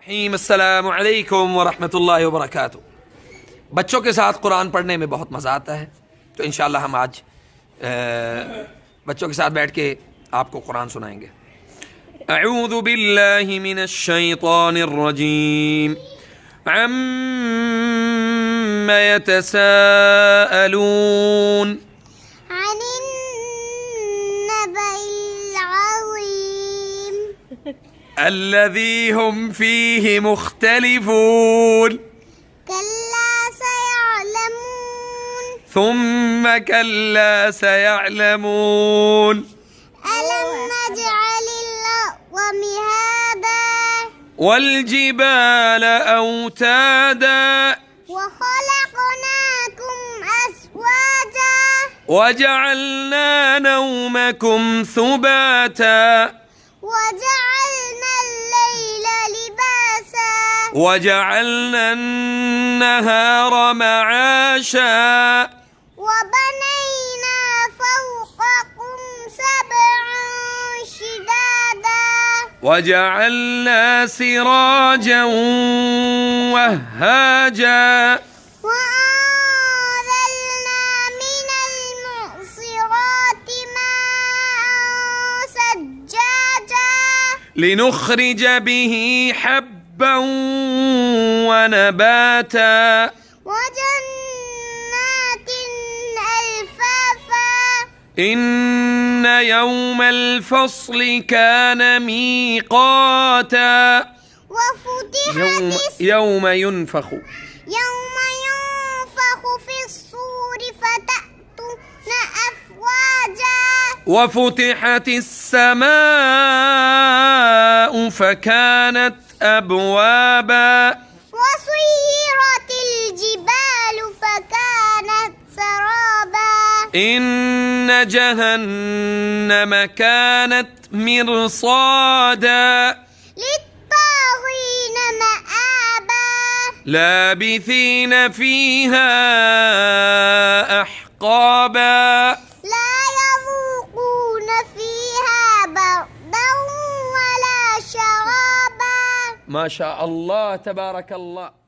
अस्सलामु अलैकुम वरहमतुल्लाहि वबरकातुह। बच्चों के साथ कुरान पढ़ने में बहुत मज़ा आता है, तो इंशाअल्लाह हम आज बच्चों के साथ बैठ के आपको कुरान सुनाएंगे। अऊज़ु बिल्लाहि मिनश शैतानिर रजीम। अम्मा यतसाअलून अनिन नबइल अज़ीम अल्लज़ी हुम फ़ीहि मुख्तलिफ़ून कल्ला सयअलमून थुम्म कल्ला सयअलमून अलम नजअलिल अर्ज़ मिहादा वल्जिबाल औतादा वखलक़नाकुम अज़वाजा वजअलना नौमकुम सुबाता वजअलना अल-लैल लिबासा वजअलना अन्नहार मआशा वबनैना फ़ौक़कुम सबअन शिदादा वजअलना सिराजा वहाजा وأنزلنا من المعصرات ماء ثجاجا لنخرج به حبا ونباتا وجنات ألفافا إن يوم الفصل كان ميقاتا وفتحت يوم ينفخ يوم ينفخ في الصور فتأتون أفواجا وفتحت السماء فكانت أبوابا وسيرت الجبال فكانت سرابا إن جهنم كانت مرصادا للطاغين مآبا لابثين فيها أحقابا لا يذوقون فيها بردا ولا شرابا. ما شاء الله تبارك الله.